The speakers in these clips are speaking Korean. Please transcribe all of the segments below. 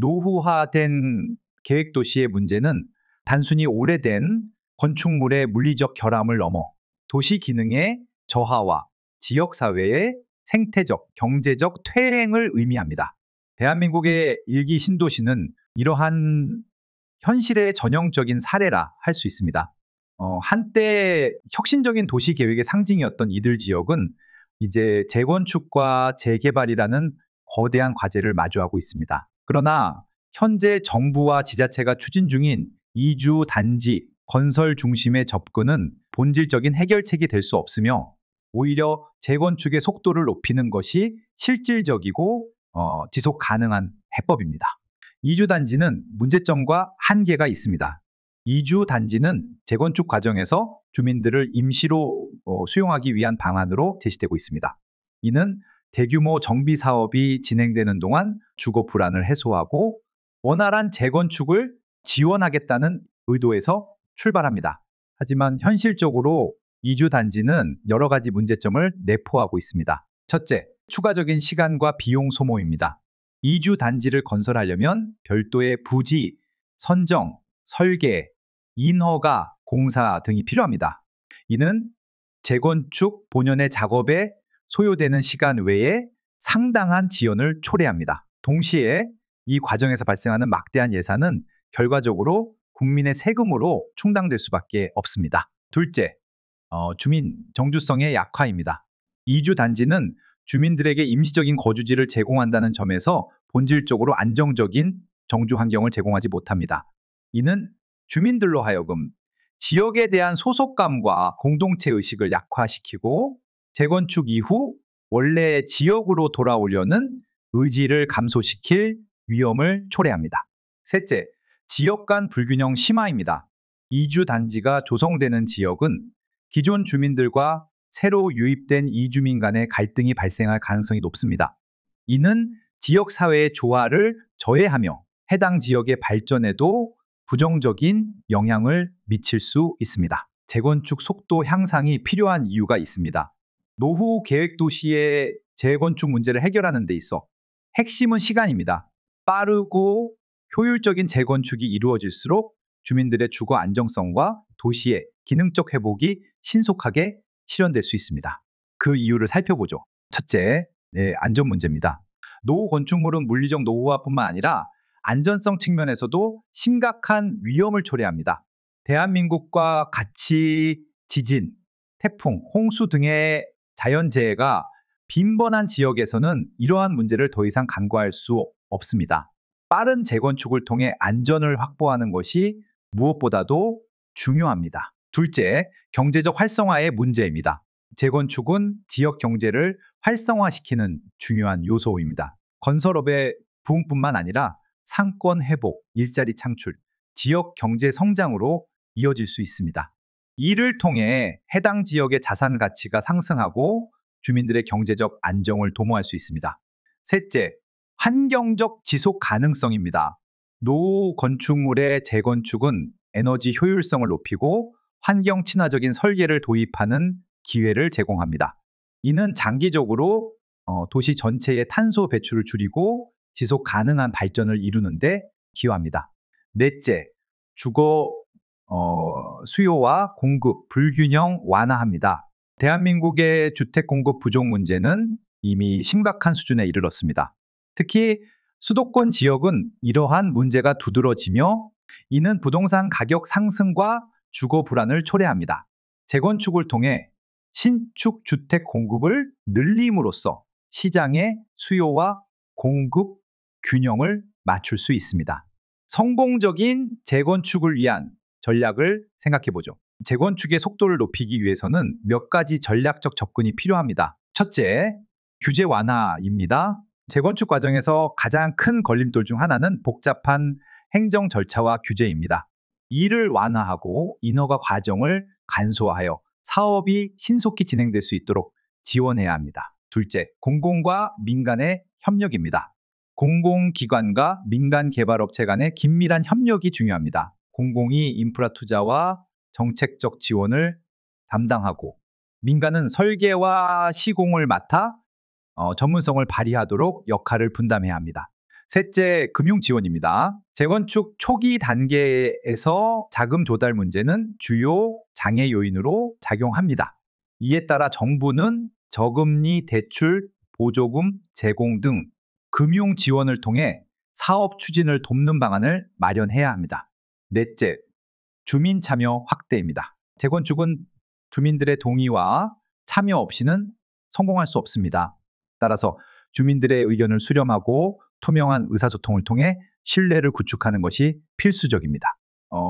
노후화된 계획도시의 문제는 단순히 오래된 건축물의 물리적 결함을 넘어 도시 기능의 저하와 지역사회의 생태적, 경제적 퇴행을 의미합니다. 대한민국의 일기 신도시는 이러한 현실의 전형적인 사례라 할 수 있습니다. 한때 혁신적인 도시 계획의 상징이었던 이들 지역은 이제 재건축과 재개발이라는 거대한 과제를 마주하고 있습니다. 그러나 현재 정부와 지자체가 추진 중인 이주 단지 건설 중심의 접근은 본질적인 해결책이 될 수 없으며 오히려 재건축의 속도를 높이는 것이 실질적이고 지속 가능한 해법입니다. 이주 단지는 문제점과 한계가 있습니다. 이주 단지는 재건축 과정에서 주민들을 임시로 수용하기 위한 방안으로 제시되고 있습니다. 이는 대규모 정비 사업이 진행되는 동안 주거 불안을 해소하고 원활한 재건축을 지원하겠다는 의도에서 출발합니다. 하지만 현실적으로 이주 단지는 여러 가지 문제점을 내포하고 있습니다. 첫째, 추가적인 시간과 비용 소모입니다. 이주 단지를 건설하려면 별도의 부지, 선정, 설계, 인허가, 공사 등이 필요합니다. 이는 재건축 본연의 작업에 소요되는 시간 외에 상당한 지연을 초래합니다. 동시에 이 과정에서 발생하는 막대한 예산은 결과적으로 국민의 세금으로 충당될 수밖에 없습니다. 둘째, 주민 정주성의 약화입니다. 이주 단지는 주민들에게 임시적인 거주지를 제공한다는 점에서 본질적으로 안정적인 정주 환경을 제공하지 못합니다. 이는 주민들로 하여금 지역에 대한 소속감과 공동체 의식을 약화시키고 재건축 이후 원래 지역으로 돌아오려는 의지를 감소시킬 위험을 초래합니다. 셋째, 지역 간 불균형 심화입니다. 이주 단지가 조성되는 지역은 기존 주민들과 새로 유입된 이주민 간의 갈등이 발생할 가능성이 높습니다. 이는 지역 사회의 조화를 저해하며 해당 지역의 발전에도 부정적인 영향을 미칠 수 있습니다. 재건축 속도 향상이 필요한 이유가 있습니다. 노후 계획 도시의 재건축 문제를 해결하는 데 있어 핵심은 시간입니다. 빠르고 효율적인 재건축이 이루어질수록 주민들의 주거 안정성과 도시의 기능적 회복이 신속하게 실현될 수 있습니다. 그 이유를 살펴보죠. 첫째, 안전 문제입니다. 노후 건축물은 물리적 노후화뿐만 아니라 안전성 측면에서도 심각한 위험을 초래합니다. 대한민국과 같이 지진, 태풍, 홍수 등의 자연재해가 빈번한 지역에서는 이러한 문제를 더 이상 간과할 수 없습니다. 빠른 재건축을 통해 안전을 확보하는 것이 무엇보다도 중요합니다. 둘째, 경제적 활성화의 문제입니다. 재건축은 지역 경제를 활성화시키는 중요한 요소입니다. 건설업의 부흥뿐만 아니라 상권 회복, 일자리 창출, 지역 경제 성장으로 이어질 수 있습니다. 이를 통해 해당 지역의 자산 가치가 상승하고 주민들의 경제적 안정을 도모할 수 있습니다. 셋째, 환경적 지속 가능성입니다. 노후 건축물의 재건축은 에너지 효율성을 높이고 환경 친화적인 설계를 도입하는 기회를 제공합니다. 이는 장기적으로 도시 전체의 탄소 배출을 줄이고 지속 가능한 발전을 이루는데 기여합니다. 넷째, 주거 수요와 공급 불균형 완화합니다. 대한민국의 주택 공급 부족 문제는 이미 심각한 수준에 이르렀습니다. 특히 수도권 지역은 이러한 문제가 두드러지며 이는 부동산 가격 상승과 주거 불안을 초래합니다. 재건축을 통해 신축 주택 공급을 늘림으로써 시장의 수요와 공급 균형을 맞출 수 있습니다. 성공적인 재건축을 위한 전략을 생각해 보죠. 재건축의 속도를 높이기 위해서는 몇 가지 전략적 접근이 필요합니다. 첫째, 규제 완화입니다. 재건축 과정에서 가장 큰 걸림돌 중 하나는 복잡한 행정 절차와 규제입니다. 이를 완화하고 인허가 과정을 간소화하여 사업이 신속히 진행될 수 있도록 지원해야 합니다. 둘째, 공공과 민간의 협력입니다. 공공기관과 민간 개발업체 간의 긴밀한 협력이 중요합니다. 공공이 인프라 투자와 정책적 지원을 담당하고 민간은 설계와 시공을 맡아 전문성을 발휘하도록 역할을 분담해야 합니다. 셋째, 금융 지원입니다. 재건축 초기 단계에서 자금 조달 문제는 주요 장애 요인으로 작용합니다. 이에 따라 정부는 저금리 대출, 보조금 제공 등 금융 지원을 통해 사업 추진을 돕는 방안을 마련해야 합니다. 넷째, 주민 참여 확대입니다. 재건축은 주민들의 동의와 참여 없이는 성공할 수 없습니다. 따라서 주민들의 의견을 수렴하고 투명한 의사소통을 통해 신뢰를 구축하는 것이 필수적입니다.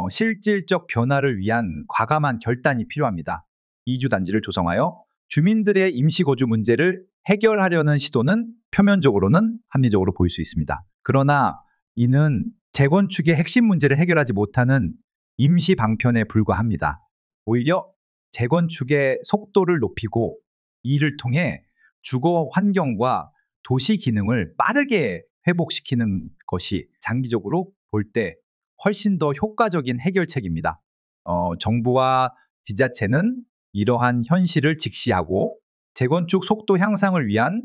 실질적 변화를 위한 과감한 결단이 필요합니다. 이주단지를 조성하여 주민들의 임시거주 문제를 해결하려는 시도는 표면적으로는 합리적으로 보일 수 있습니다. 그러나 이는 재건축의 핵심 문제를 해결하지 못하는 임시 방편에 불과합니다. 오히려 재건축의 속도를 높이고 이를 통해 주거 환경과 도시 기능을 빠르게 회복시키는 것이 장기적으로 볼 때 훨씬 더 효과적인 해결책입니다. 정부와 지자체는 이러한 현실을 직시하고 재건축 속도 향상을 위한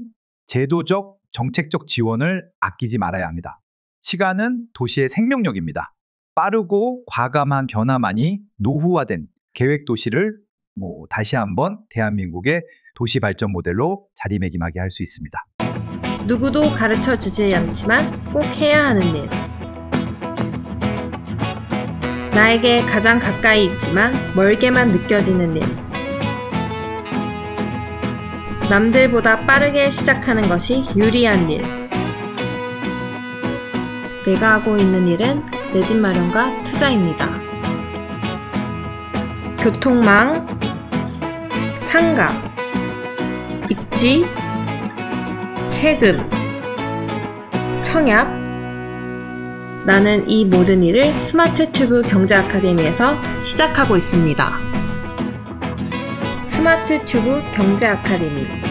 제도적, 정책적 지원을 아끼지 말아야 합니다. 시간은 도시의 생명력입니다. 빠르고 과감한 변화만이 노후화된 계획 도시를 다시 한번 대한민국의 도시 발전 모델로 자리매김하게 할 수 있습니다. 누구도 가르쳐 주지 않지만 꼭 해야 하는 일. 나에게 가장 가까이 있지만 멀게만 느껴지는 일. 남들보다 빠르게 시작하는 것이 유리한 일. 내가 하고 있는 일은 내 집 마련과 투자입니다. 교통망, 상가, 입지, 세금, 청약. 나는 이 모든 일을 스마트 튜브 경제 아카데미에서 시작하고 있습니다. 스마트 튜브 경제 아카데미.